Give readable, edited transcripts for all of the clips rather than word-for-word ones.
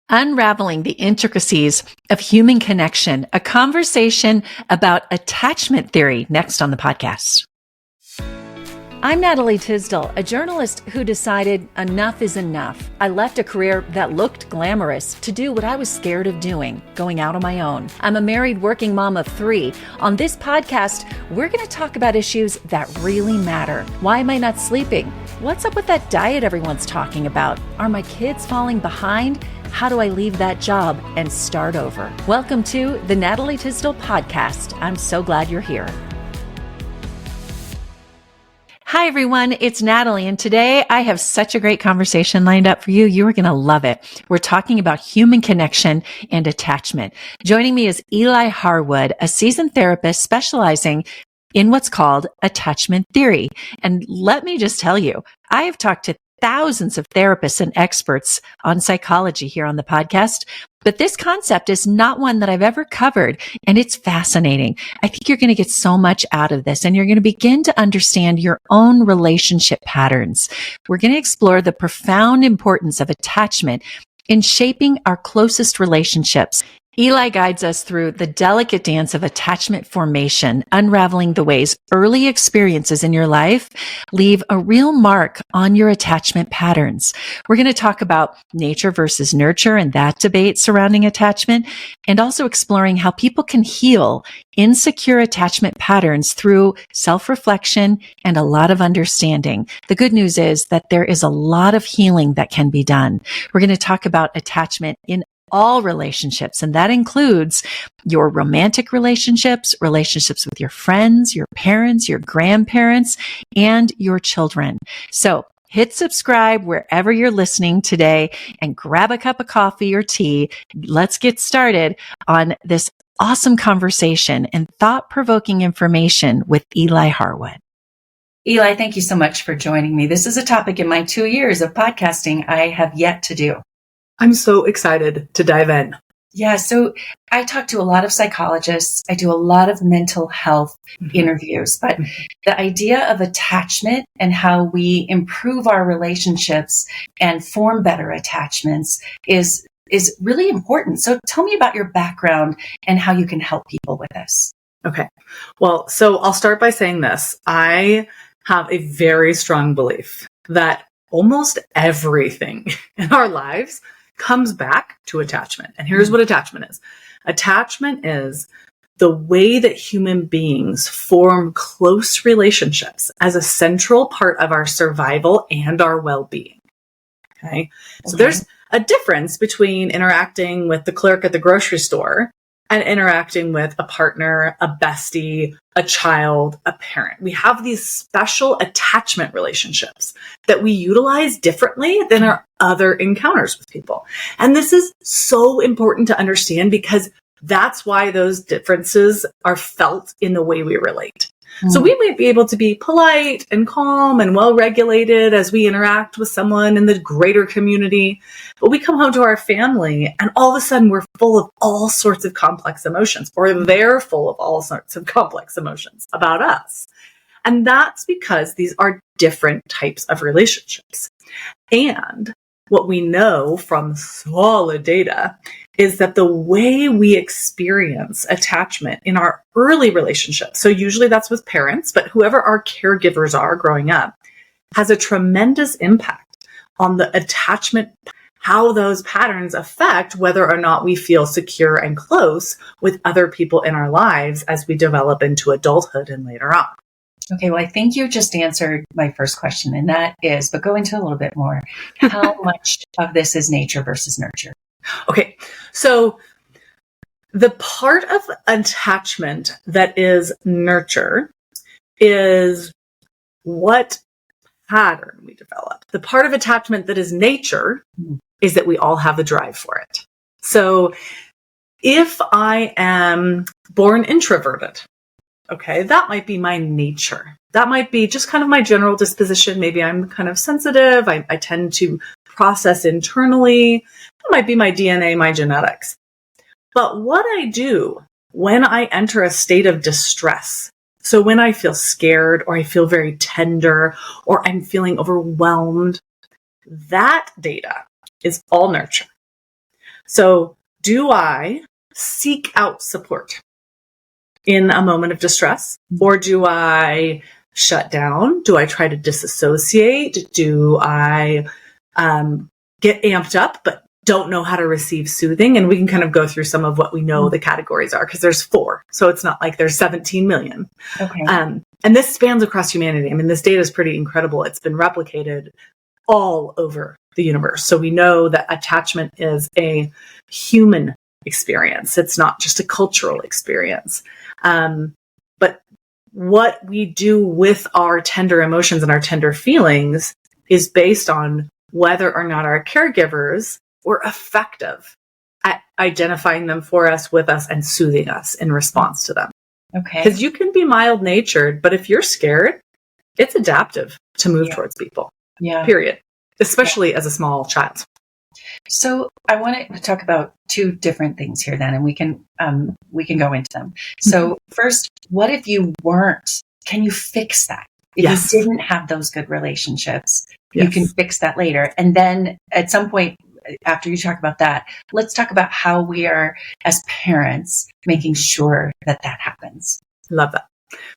Unraveling the Intricacies of Human Connection, a conversation about attachment theory, next on the podcast. I'm Natalie Tysdal, a journalist who decided enough is enough. I left a career that looked glamorous to do what I was scared of doing, going out on my own. I'm a married working mom of 3. On this podcast, we're going to talk about issues that really matter. Why am I not sleeping? What's up with that diet everyone's talking about? Are my kids falling behind? How do I leave that job and start over? Welcome to the Natalie Tysdal podcast. I'm so glad you're here. Hi, everyone. It's Natalie, and today I have such a great conversation lined up for you. You are going to love it. We're talking about human connection and attachment. Joining me is Eli Hardwood, a seasoned therapist specializing in what's called attachment theory. And let me just tell you, I have talked to thousands of therapists and experts on psychology here on the podcast, but this concept is not one that I've ever covered, and it's fascinating. I think you're going to get so much out of this, and you're going to begin to understand your own relationship patterns. We're going to explore the profound importance of attachment in shaping our closest relationships. Eli guides us through the delicate dance of attachment formation, unraveling the ways early experiences in your life leave a real mark on your attachment patterns. We're going to talk about nature versus nurture and that debate surrounding attachment, and also exploring how people can heal insecure attachment patterns through self-reflection and a lot of understanding. The good news is that there is a lot of healing that can be done. We're going to talk about attachment in all relationships, and that includes your romantic relationships, relationships with your friends, your parents, your grandparents, and your children. So hit subscribe wherever you're listening today and grab a cup of coffee or tea. Let's get started on this awesome conversation and thought-provoking information with Eli Hardwood. Eli, thank you so much for joining me. This is a topic in my 2 years of podcasting I have yet to do. I'm so excited to dive in. Yeah, so I talk to a lot of psychologists. I do a lot of mental health interviews, but the idea of attachment and how we improve our relationships and form better attachments is really important. So tell me about your background and how you can help people with this. Okay. Well, so I'll start by saying this. I have a very strong belief that almost everything in our lives comes back to attachment. And here's what attachment is. Attachment is the way that human beings form close relationships as a central part of our survival and our well-being. Okay. So there's a difference between interacting with the clerk at the grocery store and interacting with a partner, a bestie, a child, a parent. We have these special attachment relationships that we utilize differently than our other encounters with people. And this is so important to understand because that's why those differences are felt in the way we relate. So we might be able to be polite and calm and well-regulated as we interact with someone in the greater community, but we come home to our family and all of a sudden we're full of all sorts of complex emotions, or they're full of all sorts of complex emotions about us. And that's because these are different types of relationships. And what we know from solid data is that the way we experience attachment in our early relationships, so usually that's with parents, but whoever our caregivers are growing up, has a tremendous impact on the attachment, how those patterns affect whether or not we feel secure and close with other people in our lives as we develop into adulthood and later on. Okay, well, I think you just answered my first question, and that is, but go into a little bit more, how much of this is nature versus nurture? Okay, so the part of attachment that is nurture is what pattern we develop. The part of attachment that is nature is that we all have the drive for it. So if I am born introverted, okay, that might be my nature. That might be just kind of my general disposition. Maybe I'm kind of sensitive. I tend to process internally. That might be my DNA, my genetics. But what I do when I enter a state of distress, so when I feel scared or I feel very tender or I'm feeling overwhelmed, that data is all nurture. So do I seek out support in a moment of distress, or do I shut down? Do I try to disassociate? Do I get amped up but don't know how to receive soothing? And we can kind of go through some of what we know the categories are, because there's 4. So it's not like there's 17 million. Okay. And this spans across humanity. I mean, this data is pretty incredible. It's been replicated all over the universe. So we know that attachment is a human experience. It's not just a cultural experience. But what we do with our tender emotions and our tender feelings is based on whether or not our caregivers were effective at identifying them for us, with us, and soothing us in response to them. Okay. Because you can be mild-natured, but if you're scared, it's adaptive to move towards people. Yeah. Period. Especially as a small child. So I want to talk about 2 different things here then, and we can go into them. So first, what if you weren't? Can you fix that? If you didn't have those good relationships, you can fix that later. And then at some point after you talk about that, let's talk about how we are, as parents, making sure that that happens. Love that.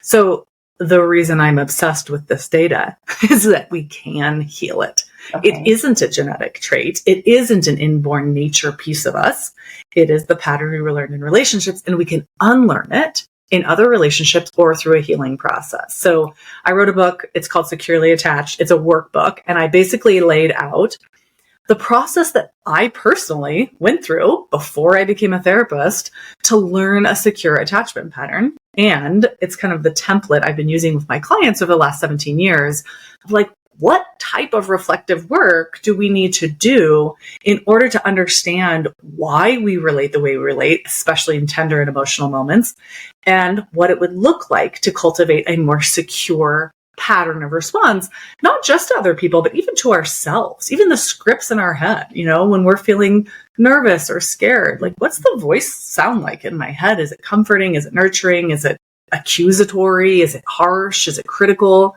So the reason I'm obsessed with this data is that we can heal it. Okay. It isn't a genetic trait. It isn't an inborn nature piece of us. It is the pattern we learned in relationships, and we can unlearn it in other relationships or through a healing process. So I wrote a book. It's called Securely Attached. It's a workbook. And I basically laid out the process that I personally went through before I became a therapist to learn a secure attachment pattern. And it's kind of the template I've been using with my clients over the last 17 years of like, what type of reflective work do we need to do in order to understand why we relate the way we relate, especially in tender and emotional moments, and what it would look like to cultivate a more secure pattern of response, not just to other people, but even to ourselves, even the scripts in our head, you know, when we're feeling nervous or scared, like what's the voice sound like in my head? Is it comforting? Is it nurturing? Is it accusatory? Is it harsh? Is it critical?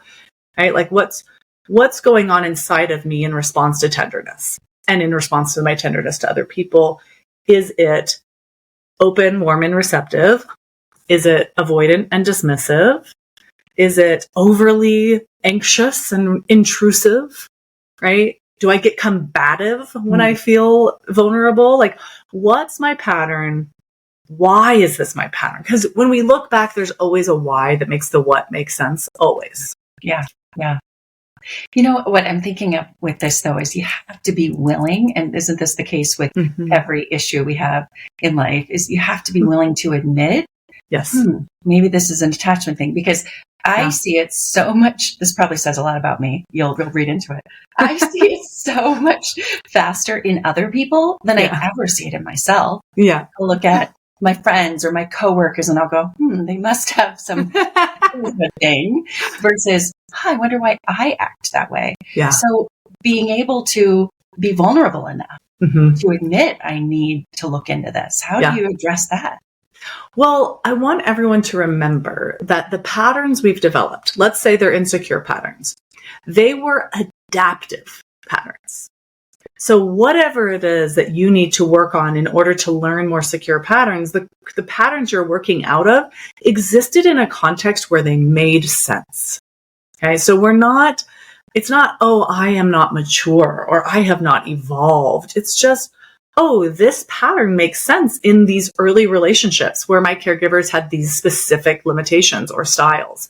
Right? Like what's going on inside of me in response to tenderness and in response to my tenderness to other people? Is it open, warm, and receptive? Is it avoidant and dismissive? Is it overly anxious and intrusive, right? Do I get combative when I feel vulnerable? Like, what's my pattern? Why is this my pattern? Because when we look back, there's always a why that makes the what make sense, always. Yeah, yeah. You know, what I'm thinking of with this, though, is you have to be willing, and isn't this the case with every issue we have in life, is you have to be willing to admit, yes, maybe this is an attachment thing, because I see it so much. This probably says a lot about me. You'll read into it. I see it so much faster in other people than I ever see it in myself. Yeah. I'll look at my friends or my coworkers and I'll go, they must have some thing, versus, I wonder why I act that way. Yeah. So being able to be vulnerable enough to admit I need to look into this. How do you address that? Well, I want everyone to remember that the patterns we've developed, let's say they're insecure patterns, they were adaptive patterns. So whatever it is that you need to work on in order to learn more secure patterns, the patterns you're working out of existed in a context where they made sense. Okay, so it's not, oh, I am not mature or I have not evolved. It's just, oh, this pattern makes sense in these early relationships where my caregivers had these specific limitations or styles.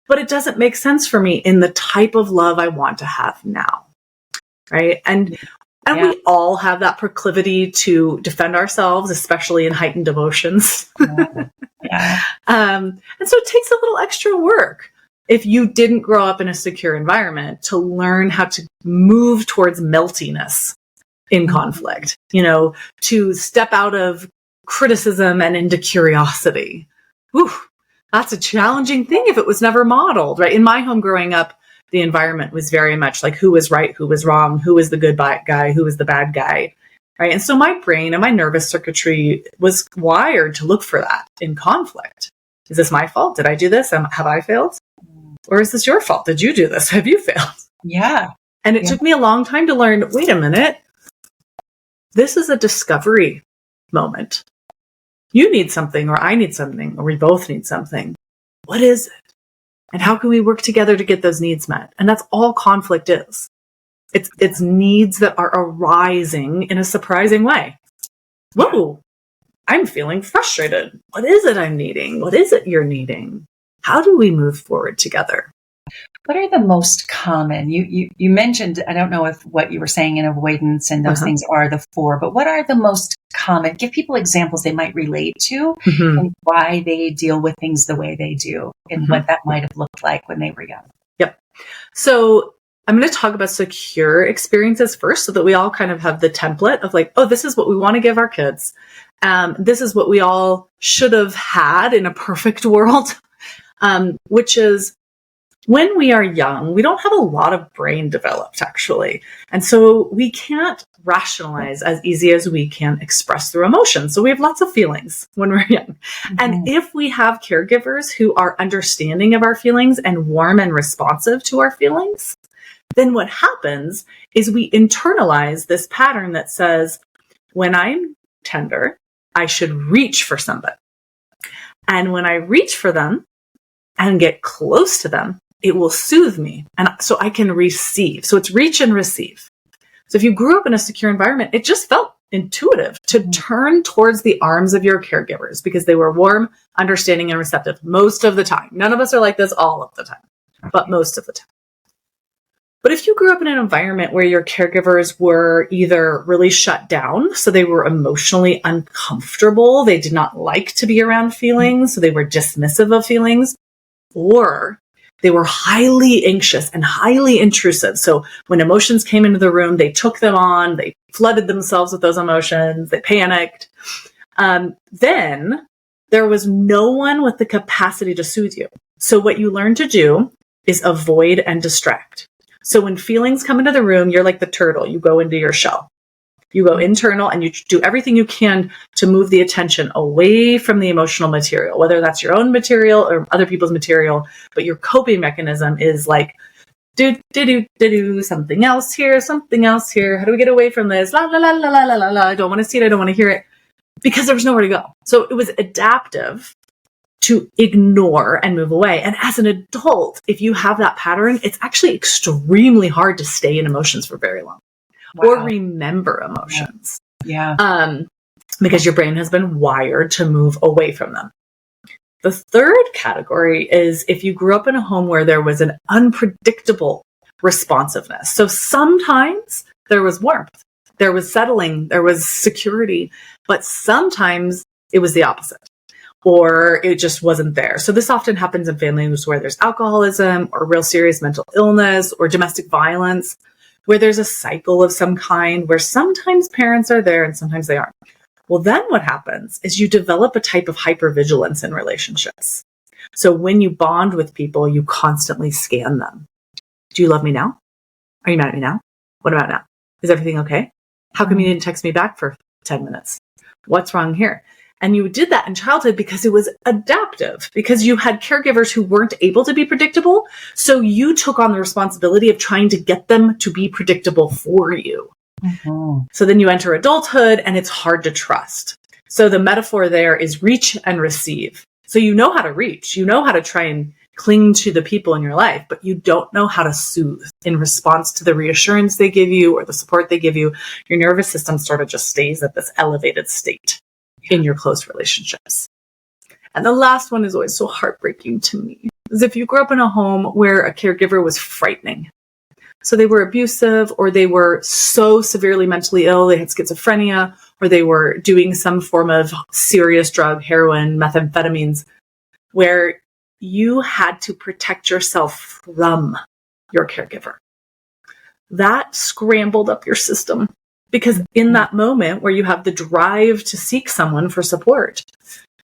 But it doesn't make sense for me in the type of love I want to have now. Right? And we all have that proclivity to defend ourselves, especially in heightened emotions. And so it takes a little extra work if you didn't grow up in a secure environment to learn how to move towards meltiness in conflict, you know, to step out of criticism and into curiosity. Whew, that's a challenging thing if it was never modeled, right? In my home growing up, the environment was very much like who was right, who was wrong, who was the good guy, who was the bad guy, right? And so my brain and my nervous circuitry was wired to look for that in conflict. Is this my fault? Did I do this? Have I failed? Or is this your fault? Did you do this? Have you failed? Yeah. And it took me a long time to learn, wait a minute, This is a discovery moment. You need something, or I need something, or we both need something. What is it? And how can we work together to get those needs met? And that's all conflict is. It's needs that are arising in a surprising way. Whoa, I'm feeling frustrated. What is it I'm needing? What is it you're needing? How do we move forward together? What are the most common? You mentioned, I don't know if what you were saying in avoidance and those things are the four, but what are the most common? Give people examples they might relate to and why they deal with things the way they do and what that might have looked like when they were young. Yep. So I'm going to talk about secure experiences first so that we all kind of have the template of like, oh, this is what we want to give our kids. This is what we all should have had in a perfect world, which is when we are young, we don't have a lot of brain developed, actually. And so we can't rationalize as easy as we can express through emotions. So we have lots of feelings when we're young. And if we have caregivers who are understanding of our feelings and warm and responsive to our feelings, then what happens is we internalize this pattern that says, when I'm tender, I should reach for somebody. And when I reach for them and get close to them, it will soothe me. And so I can receive. So it's reach and receive. So if you grew up in a secure environment, it just felt intuitive to turn towards the arms of your caregivers because they were warm, understanding, and receptive most of the time. None of us are like this all of the time, but most of the time. But if you grew up in an environment where your caregivers were either really shut down, so they were emotionally uncomfortable, they did not like to be around feelings, so they were dismissive of feelings, or they were highly anxious and highly intrusive. So when emotions came into the room, they took them on, they flooded themselves with those emotions, they panicked. Then there was no one with the capacity to soothe you. So what you learn to do is avoid and distract. So when feelings come into the room, you're like the turtle. You go into your shell. You go internal and you do everything you can to move the attention away from the emotional material, whether that's your own material or other people's material. But your coping mechanism is like, do something else here, something else here. How do we get away from this? La, la, la, la, la, la, la, la. I don't want to see it. I don't want to hear it, because there was nowhere to go. So it was adaptive to ignore and move away. And as an adult, if you have that pattern, it's actually extremely hard to stay in emotions for very long. Wow. Or remember emotions. Yeah. Because your brain has been wired to move away from them. The third category is if you grew up in a home where there was an unpredictable responsiveness. So sometimes there was warmth, there was settling, there was security, but sometimes it was the opposite, or it just wasn't there. So this often happens in families where there's alcoholism or real serious mental illness or domestic violence, where there's a cycle of some kind, where sometimes parents are there and sometimes they aren't. Well, then what happens is you develop a type of hypervigilance in relationships. So when you bond with people, you constantly scan them. Do you love me now? Are you mad at me now? What about now? Is everything okay? How come you didn't text me back for 10 minutes? What's wrong here? And you did that in childhood because it was adaptive, because you had caregivers who weren't able to be predictable. So you took on the responsibility of trying to get them to be predictable for you. Mm-hmm. So then you enter adulthood and it's hard to trust. So the metaphor there is reach and receive. So you know how to reach, you know how to try and cling to the people in your life, but you don't know how to soothe in response to the reassurance they give you or the support they give you. Your nervous system sort of just stays at this elevated state in your close relationships. And the last one is always so heartbreaking to me, is if you grew up in a home where a caregiver was frightening. So they were abusive, or they were so severely mentally ill, they had schizophrenia, or they were doing some form of serious drug, heroin, methamphetamines, where you had to protect yourself from your caregiver. That scrambled up your system. Because in that moment where you have the drive to seek someone for support,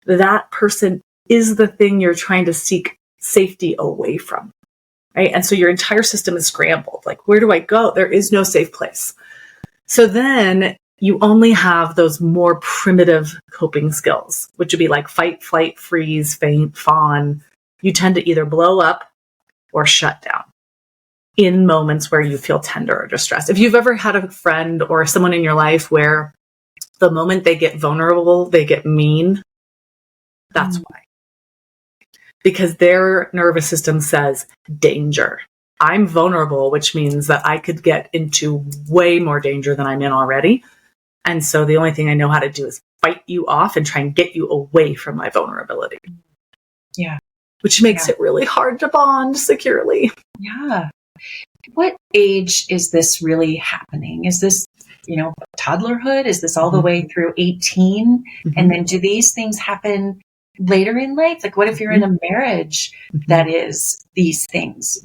that person is the thing you're trying to seek safety away from, right? And so your entire system is scrambled. Like, where do I go? There is no safe place. So then you only have those more primitive coping skills, which would be like fight, flight, freeze, faint, fawn. You tend to either blow up or shut down. in moments where you feel tender or distressed. If you've ever had a friend or someone in your life where the moment they get vulnerable, they get mean, that's why. Because their nervous system says danger. I'm vulnerable, which means that I could get into way more danger than I'm in already. And so the only thing I know how to do is fight you off and try and get you away from my vulnerability. Yeah. Which makes it really hard to bond securely. Yeah. What age is this really happening? Is this, toddlerhood? Is this all the way through 18? And then do these things happen later in life? Like, what if you're in a marriage that is these things?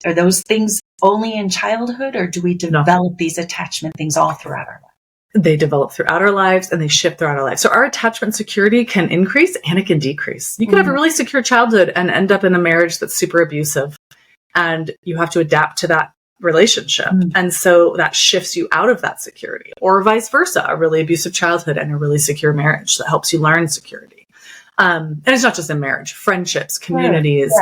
Are those things only in childhood, or do we develop these attachment things all throughout our life? They develop throughout our lives and they shift throughout our lives. So our attachment security can increase and it can decrease. You can have a really secure childhood and end up in a marriage that's super abusive, and you have to adapt to that relationship. And so that shifts you out of that security, or vice versa, a really abusive childhood and a really secure marriage that helps you learn security. And it's not just in marriage, friendships, communities.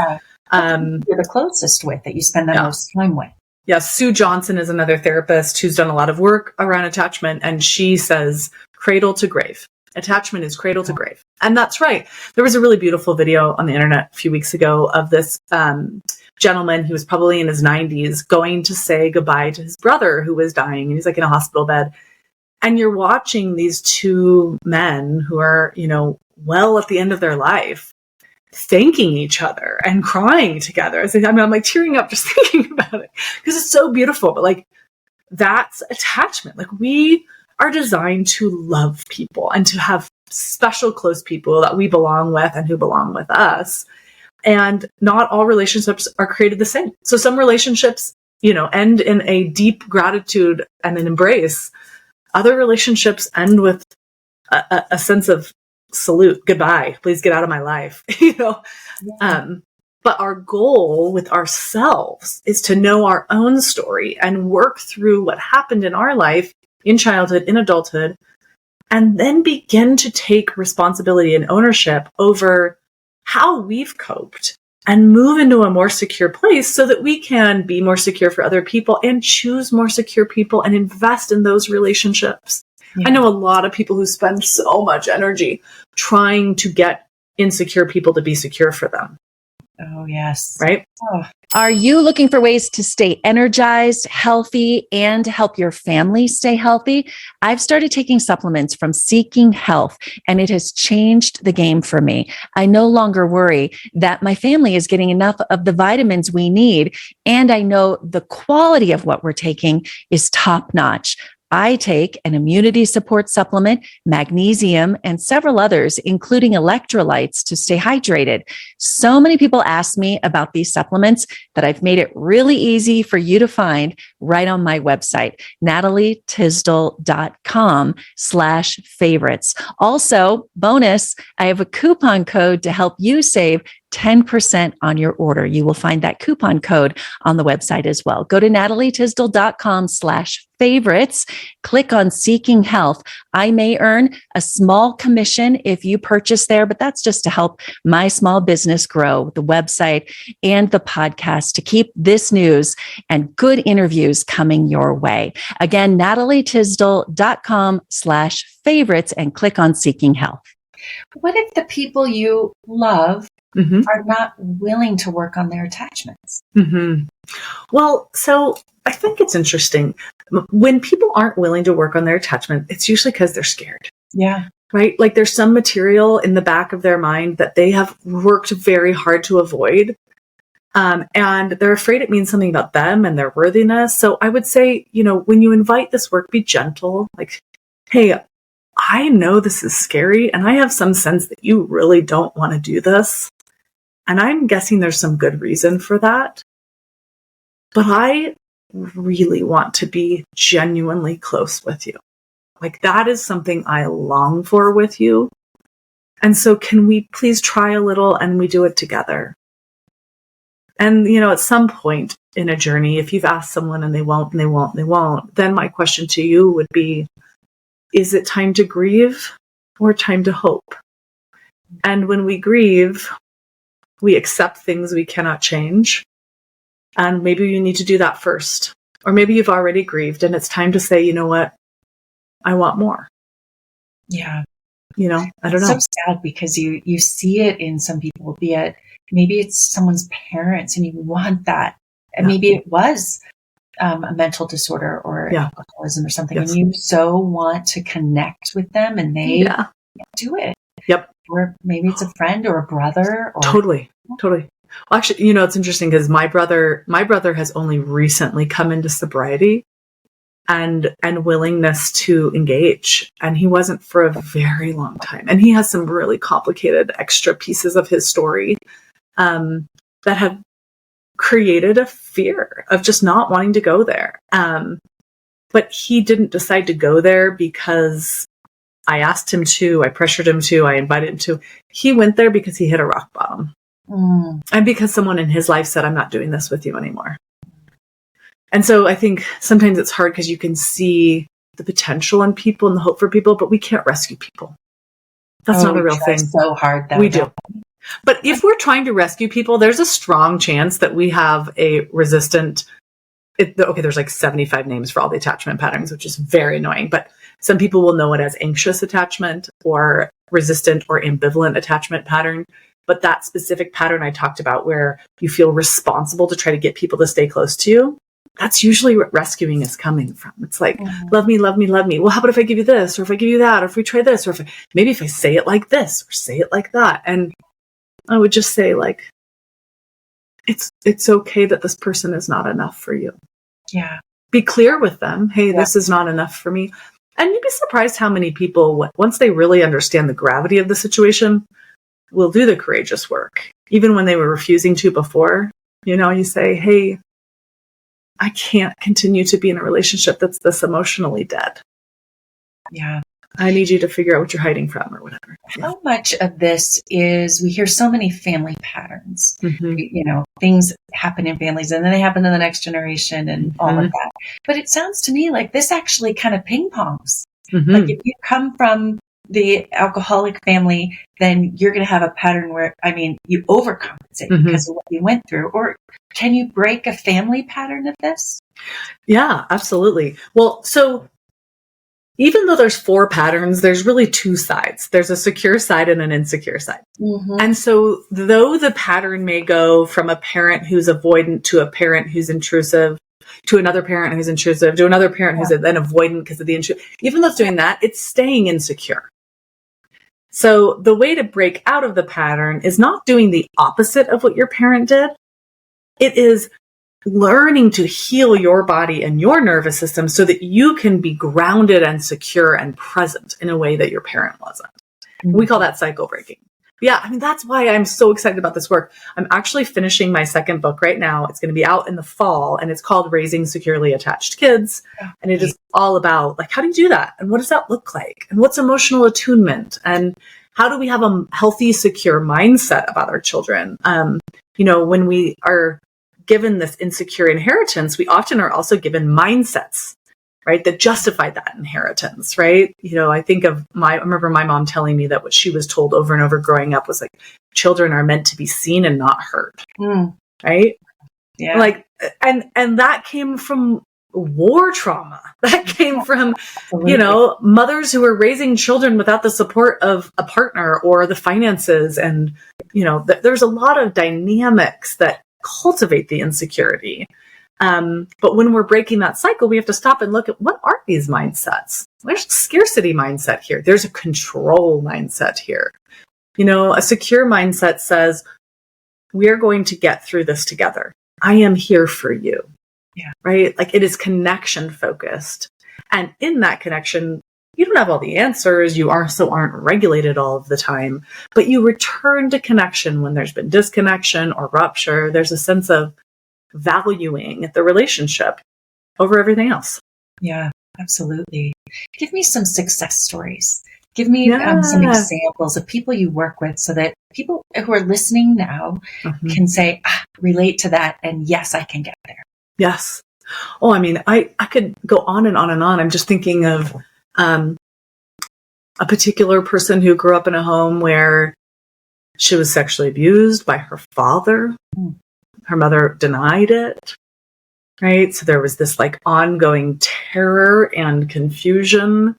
You're the closest with, that you spend the most time with. Yeah, Sue Johnson is another therapist who's done a lot of work around attachment, and she says cradle to grave. Attachment is cradle to grave. And that's right. There was a really beautiful video on the internet a few weeks ago of this gentleman. He was probably in his 90s going to say goodbye to his brother who was dying. And he's like in a hospital bed. And you're watching these two men who are, well at the end of their life, thanking each other and crying together. I'm like tearing up just thinking about it because it's so beautiful. But like, that's attachment. Like, we are designed to love people and to have special close people that we belong with and who belong with us. And not all relationships are created the same. So some relationships, end in a deep gratitude and an embrace. Other relationships end with a sense of salute, goodbye, please get out of my life, But our goal with ourselves is to know our own story and work through what happened in our life, in childhood, in adulthood, and then begin to take responsibility and ownership over how we've coped and move into a more secure place so that we can be more secure for other people and choose more secure people and invest in those relationships. Yeah. I know a lot of people who spend so much energy trying to get insecure people to be secure for them. Oh, yes. Right? Oh. Are you looking for ways to stay energized, healthy, and help your family stay healthy? I've started taking supplements from Seeking Health, and it has changed the game for me. I no longer worry that my family is getting enough of the vitamins we need, and I know the quality of what we're taking is top notch. I take an immunity support supplement, magnesium, and several others, including electrolytes, to stay hydrated. So many people ask me about these supplements that I've made it really easy for you to find right on my website, natalietysdal.com/favorites. Also, bonus, I have a coupon code to help you save 10% on your order. You will find that coupon code on the website as well. Go to natalietysdal.com/favorites. Click on Seeking Health. I may earn a small commission if you purchase there, but that's just to help my small business grow, the website and the podcast, to keep this news and good interviews coming your way. Again, natalietysdal.com/favorites and click on Seeking Health. What if the people you love are not willing to work on their attachments? Well, so I think it's interesting. When people aren't willing to work on their attachment, it's usually because they're scared. Yeah. Right? Like, there's some material in the back of their mind that they have worked very hard to avoid. And they're afraid it means something about them and their worthiness. So I would say, when you invite this work, be gentle. Like, hey, I know this is scary and I have some sense that you really don't want to do this. And I'm guessing there's some good reason for that. But I really want to be genuinely close with you. Like, that is something I long for with you. And so can we please try a little and we do it together? And, at some point in a journey, if you've asked someone and they won't, then my question to you would be, is it time to grieve or time to hope? And when we grieve, we accept things we cannot change. And maybe you need to do that first. Or maybe you've already grieved and it's time to say, you know what? I want more. Yeah. I don't know. So sad because you see it in some people, be it maybe it's someone's parents and you want that. And maybe it was a mental disorder or alcoholism or something. And you so want to connect with them and they can't do it. Yep. Or maybe it's a friend or a brother. Or Totally. Well, actually, it's interesting because my brother has only recently come into sobriety and willingness to engage. And he wasn't for a very long time. And he has some really complicated extra pieces of his story that have created a fear of just not wanting to go there. But he didn't decide to go there because I asked him to, I pressured him to, I invited him to. He went there because he hit a rock bottom. And because someone in his life said, I'm not doing this with you anymore. And so I think sometimes it's hard because you can see the potential in people and the hope for people, but we can't rescue people. That's not a real thing. So hard that we do. But if we're trying to rescue people, there's a strong chance that we have a resistant. There's like 75 names for all the attachment patterns, which is very annoying. But some people will know it as anxious attachment or resistant or ambivalent attachment pattern. But that specific pattern I talked about where you feel responsible to try to get people to stay close to you, that's usually what rescuing is coming from. It's like, love me, love me, love me. Well, how about if I give you this, or if I give you that, or if we try this, or maybe if I say it like this, or say it like that. And I would just say, like, it's okay that this person is not enough for you. Yeah. Be clear with them. Hey, this is not enough for me. And you'd be surprised how many people, once they really understand the gravity of the situation, will do the courageous work. Even when they were refusing to before, you say, hey, I can't continue to be in a relationship that's this emotionally dead. Yeah. I need you to figure out what you're hiding from or whatever. How much of this is, we hear so many family patterns, things happen in families and then they happen to the next generation and all of that. But it sounds to me like this actually kind of ping pongs. Like if you come from the alcoholic family, then you're going to have a pattern where, you overcompensate because of what you went through. Or can you break a family pattern of this? Yeah, absolutely. Well, so even though there's 4 patterns, there's really 2 sides. There's a secure side and an insecure side. And so though the pattern may go from a parent who's avoidant to a parent who's intrusive, to another parent who's intrusive, to another parent who's then avoidant because of the intrusive, even though it's doing that, it's staying insecure. So the way to break out of the pattern is not doing the opposite of what your parent did. It is learning to heal your body and your nervous system so that you can be grounded and secure and present in a way that your parent wasn't. We call that cycle breaking. Yeah, that's why I'm so excited about this work. I'm actually finishing my 2nd book right now. It's going to be out in the fall, and it's called Raising Securely Attached Kids. And it is all about, like, how do you do that? And what does that look like? And what's emotional attunement? And how do we have a healthy, secure mindset about our children? When we are given this insecure inheritance, we often are also given mindsets, right, that justify that inheritance, right? I think of I remember my mom telling me that what she was told over and over growing up was like, children are meant to be seen and not heard, right? Yeah. Like, and that came from war trauma. That came from, mothers who were raising children without the support of a partner or the finances. And, there's a lot of dynamics that cultivate the insecurity. But when we're breaking that cycle, we have to stop and look at, what are these mindsets? There's a scarcity mindset here. There's a control mindset here. A secure mindset says, we're going to get through this together. I am here for you. Yeah. Right? Like, it is connection focused. And in that connection, you don't have all the answers. You aren't regulated all of the time, but you return to connection when there's been disconnection or rupture. There's a sense of valuing the relationship over everything else. Yeah, absolutely. Give me some success stories. Give me some examples of people you work with so that people who are listening now can say, relate to that. And yes, I can get there. Yes. Oh, I could go on and on and on. I'm just thinking of a particular person who grew up in a home where she was sexually abused by her father. Her mother denied it, right? So there was this like ongoing terror and confusion.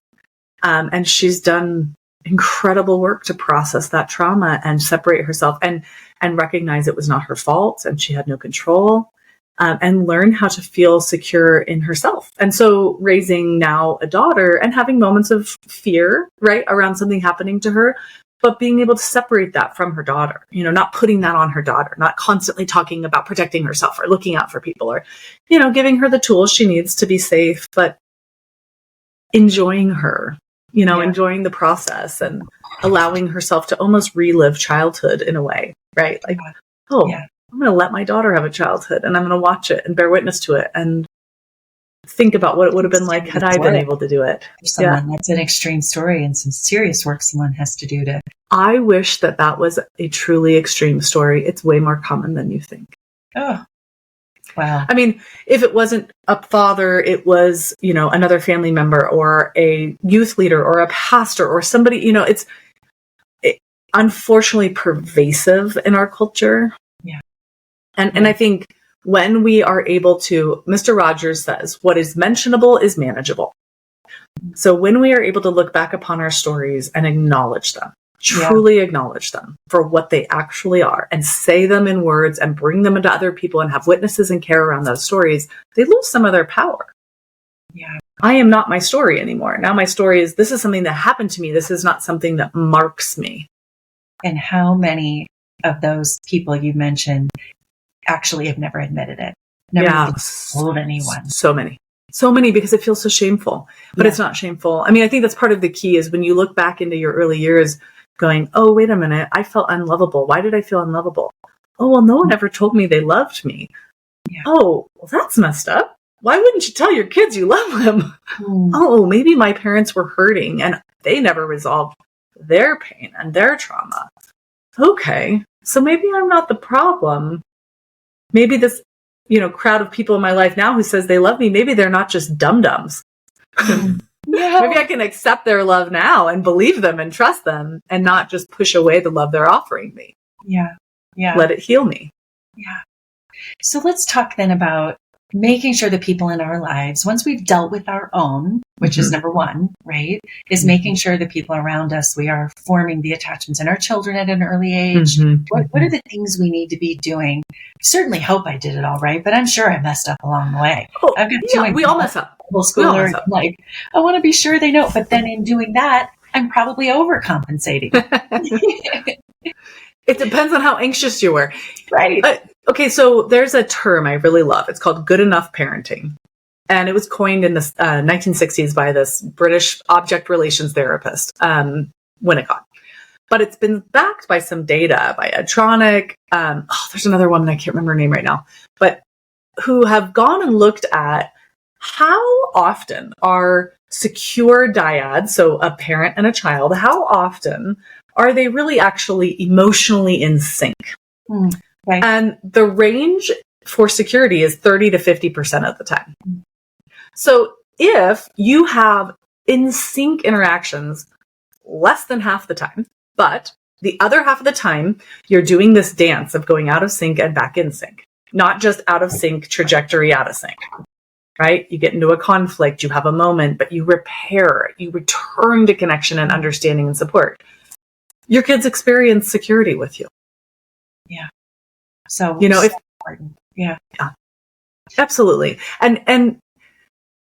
And she's done incredible work to process that trauma and separate herself and recognize it was not her fault and she had no control, and learn how to feel secure in herself. And so raising now a daughter and having moments of fear, right, around something happening to her, but being able to separate that from her daughter, not putting that on her daughter, not constantly talking about protecting herself or looking out for people or, giving her the tools she needs to be safe, but enjoying her, enjoying the process and allowing herself to almost relive childhood in a way, right? Like, I'm going to let my daughter have a childhood and I'm going to watch it and bear witness to it and think about what it would have been like had I been able to do it. For someone, that's an extreme story and some serious work someone has to do to. I wish that was a truly extreme story. It's way more common than you think. Oh, wow. I mean, if it wasn't a father, it was, another family member or a youth leader or a pastor or somebody, it's unfortunately pervasive in our culture. Yeah. And I think when we are able to, Mr. Rogers says, what is mentionable is manageable. So when we are able to look back upon our stories and acknowledge them, truly acknowledge them for what they actually are and say them in words and bring them into other people and have witnesses and care around those stories, they lose some of their power. Yeah. I am not my story anymore. Now my story is, this is something that happened to me. This is not something that marks me. And how many of those people you mentioned actually have never admitted it? Never even told anyone. So many, because it feels so shameful, but it's not shameful. I mean, I think that's part of the key is when you look back into your early years going, oh, wait a minute, I felt unlovable. Why did I feel unlovable? Oh, well, no one ever told me they loved me. Yeah. Oh, well, that's messed up. Why wouldn't you tell your kids you love them? Oh, maybe my parents were hurting and they never resolved their pain and their trauma. Okay, so maybe I'm not the problem. Maybe this, crowd of people in my life now who says they love me, maybe they're not just dum-dums. Maybe I can accept their love now and believe them and trust them and not just push away the love they're offering me. Yeah. Yeah. Let it heal me. Yeah. So let's talk then about making sure the people in our lives, once we've dealt with our own, which is number one, right, is making sure the people around us, we are forming the attachments in our children at an early age. What are the things we need to be doing? I certainly hope I did it all right, but I'm sure I messed up along the way. Oh, I've got we all mess up. Schooler, like, I want to be sure they know. But then in doing that, I'm probably overcompensating. It depends on how anxious you were. Right. Okay, so there's a term I really love. It's called good enough parenting. And it was coined in the 1960s by this British object relations therapist, Winnicott. But it's been backed by some data by Adtronic. There's another woman, I can't remember her name right now, but who have gone and looked at how often are secure dyads, so a parent and a child, how often are they really actually emotionally in sync? Right. And the range for security is 30 to 50% of the time. So if you have in sync interactions less than half the time, but the other half of the time, you're doing this dance of going out of sync and back in sync, not just out of sync, trajectory out of sync, right? You get into a conflict, you have a moment, but you repair, you return to connection and understanding and support. Your kids experience security with you. Yeah. So, if important. Yeah. Absolutely. And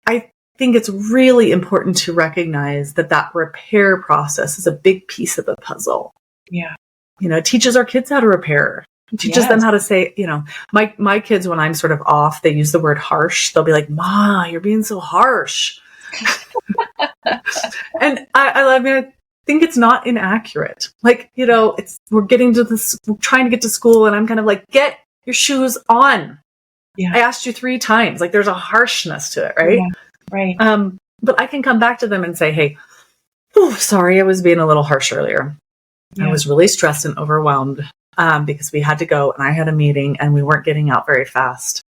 I think it's really important to recognize that repair process is a big piece of the puzzle. Yeah. It teaches our kids how to repair. It teaches them how to say, my kids, when I'm sort of off, they use the word harsh. They'll be like, Ma, you're being so harsh. And I think it's not inaccurate. Like, we're getting to this, we're trying to get to school and I'm kind of like, get your shoes on. Yeah. I asked you 3 times. Like, there's a harshness to it, right? Yeah. Right. But I can come back to them and say, hey, sorry, I was being a little harsh earlier. Yeah. I was really stressed and overwhelmed because we had to go and I had a meeting and we weren't getting out very fast.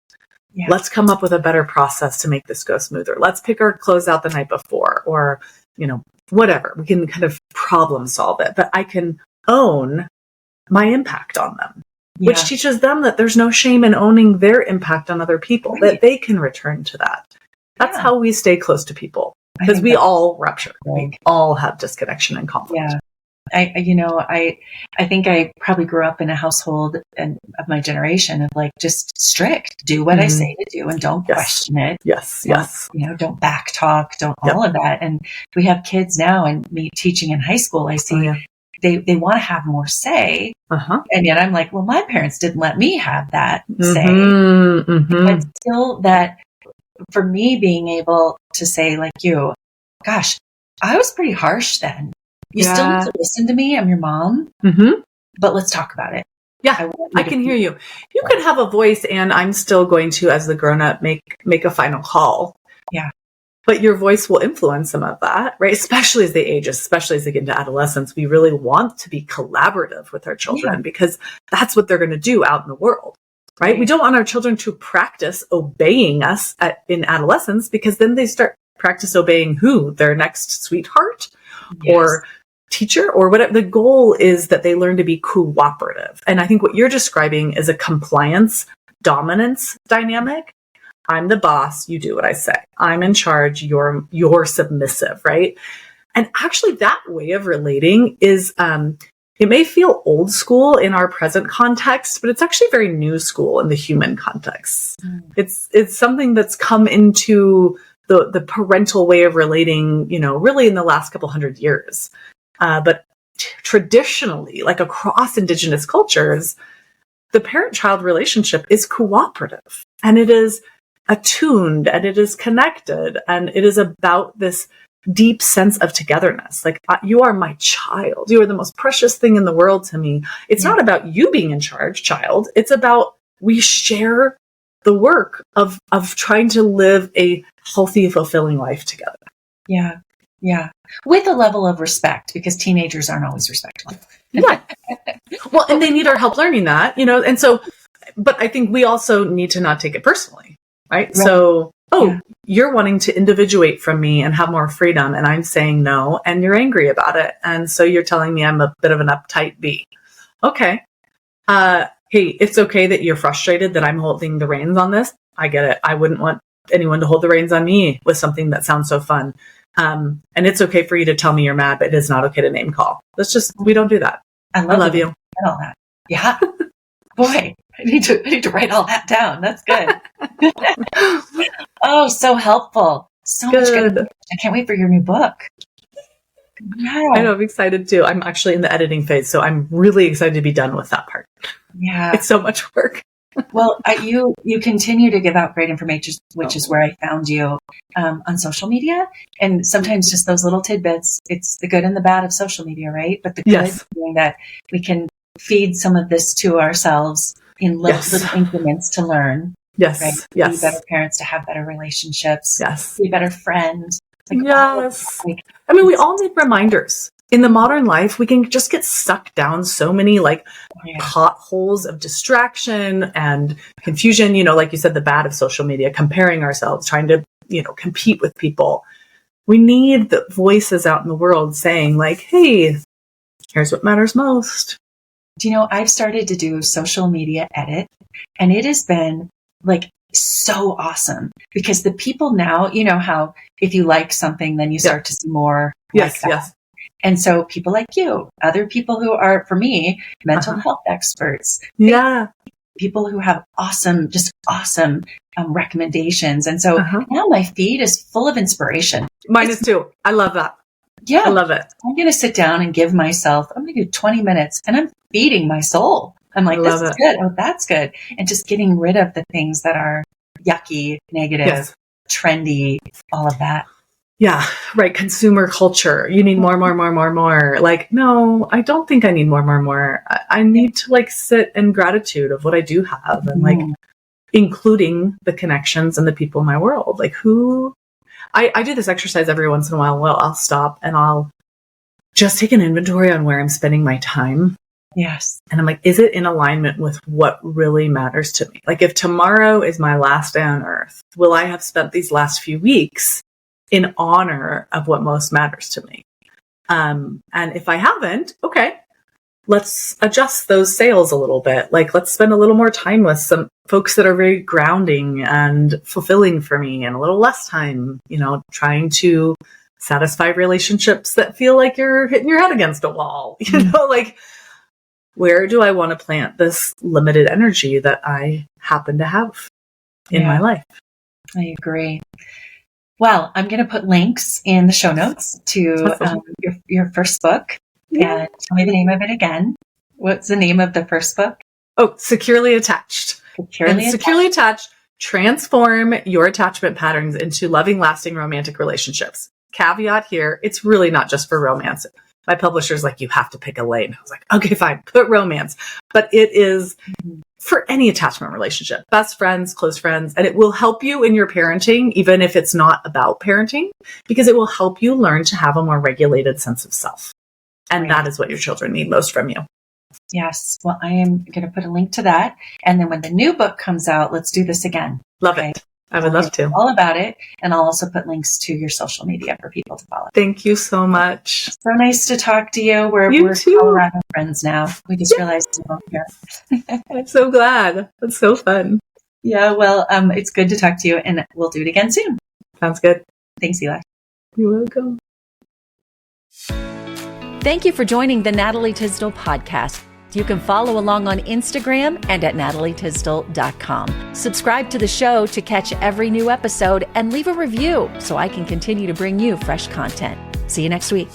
Yeah. Let's come up with a better process to make this go smoother. Let's pick our clothes out the night before or, whatever. We can kind of problem solve it, but I can own my impact on them. which teaches them that there's no shame in owning their impact on other people, that they can return to that. That's how we stay close to people, because we all rupture. We all have disconnection and conflict. Yeah. I think I probably grew up in a household and of my generation of like just strict, do what I say to do and don't question it. Yes. Don't back talk, don't all of that. And we have kids now, and me teaching in high school, I see they want to have more say. And yet I'm like, well, my parents didn't let me have that say. But still, that for me being able to say like gosh, I was pretty harsh then. You still need to listen to me. I'm your mom. But let's talk about it. Yeah, I can hear you. You could have a voice, and I'm still going to, as the grown-up, make a final call. Yeah. But your voice will influence some of that, right? Especially as they age, especially as they get into adolescence. We really want to be collaborative with our children because that's what they're going to do out in the world, right? We don't want our children to practice obeying us in adolescence, because then they start practice obeying who? Their next sweetheart or teacher or whatever. The goal is that they learn to be cooperative. And I think what you're describing is a compliance dominance dynamic. I'm the boss. You do what I say. I'm in charge. You're submissive, right? And actually that way of relating is, it may feel old school in our present context, but it's actually very new school in the human context. It's something that's come into the parental way of relating, really in the last couple hundred years. But traditionally, like across Indigenous cultures, the parent-child relationship is cooperative, and it is attuned, and it is connected, and it is about this deep sense of togetherness. Like, you are my child. You are the most precious thing in the world to me. It's not about you being in charge, child. It's about we share the work of trying to live a healthy, fulfilling life together. Yeah. Yeah. With a level of respect, because teenagers aren't always respectful. Yeah. Well, and they need our help learning that, and so, but I think we also need to not take it personally, right? So, you're wanting to individuate from me and have more freedom, and I'm saying no, and you're angry about it. And so you're telling me I'm a bit of an uptight bee. Okay. Hey, it's okay that you're frustrated that I'm holding the reins on this. I get it. I wouldn't want anyone to hold the reins on me with something that sounds so fun. And it's okay for you to tell me you're mad, but it is not okay to name call. We don't do that. I love you. And all that. Yeah. Boy, I need to write all that down. That's good. Oh, so helpful. So much good. I can't wait for your new book. Wow. I know, I'm excited too. I'm actually in the editing phase, so I'm really excited to be done with that part. Yeah. It's so much work. Well, you continue to give out great information, which is where I found you on social media. And sometimes just those little tidbits, it's the good and the bad of social media, right? But the good being that we can feed some of this to ourselves in little increments to learn. Yes. Right? Yes. Be better parents, to have better relationships. Yes. Be better friends. Yes. We all need reminders. In the modern life, we can just get sucked down so many potholes of distraction and confusion. Like you said, the bad of social media, comparing ourselves, trying to, compete with people. We need the voices out in the world saying like, hey, here's what matters most. I've started to do social media edit, and it has been like so awesome, because the people now, how if you like something, then you start to see more. Yes. And so people like you, other people who are, for me, mental health experts. Yeah. People who have awesome recommendations. And so now my feed is full of inspiration. Mine is too. I love that. Yeah. I love it. I'm going to sit down and I'm going to do 20 minutes, and I'm feeding my soul. I'm like, this is good. Oh, that's good. And just getting rid of the things that are yucky, negative, trendy, all of that. Yeah, right. Consumer culture. You need more. Like, no, I don't think I need more. I need to sit in gratitude of what I do have, and including the connections and the people in my world. Like, who I do this exercise every once in a while. Well, I'll stop and I'll just take an inventory on where I'm spending my time. Yes. And I'm like, is it in alignment with what really matters to me? Like, if tomorrow is my last day on earth, will I have spent these last few weeks in honor of what most matters to me? And if I haven't, okay, let's adjust those sails a little bit. Like, let's spend a little more time with some folks that are very grounding and fulfilling for me, and a little less time, trying to satisfy relationships that feel like you're hitting your head against a wall. Like, where do I want to plant this limited energy that I happen to have in my life? I agree. Well, I'm going to put links in the show notes to your first book. Yeah. And tell me the name of it again. What's the name of the first book? Oh, Securely Attached. Securely Attached, transform your attachment patterns into loving, lasting romantic relationships. Caveat here, it's really not just for romance. My publisher's like, you have to pick a lane. I was like, okay, fine, put romance. But it is for any attachment relationship, best friends, close friends, and it will help you in your parenting, even if it's not about parenting, because it will help you learn to have a more regulated sense of self. And that is what your children need most from you. Yes. Well, I am going to put a link to that. And then when the new book comes out, let's do this again. Love it. I would love to. All about it. And I'll also put links to your social media for people to follow. Thank you so much. So nice to talk to you. We're Colorado friends now. We just realized we're here. I'm so glad. It's so fun. Yeah. Well, it's good to talk to you, and we'll do it again soon. Sounds good. Thanks, Eli. You're welcome. Thank you for joining the Natalie Tysdal podcast. You can follow along on Instagram and at natalietysdal.com. Subscribe to the show to catch every new episode and leave a review so I can continue to bring you fresh content. See you next week.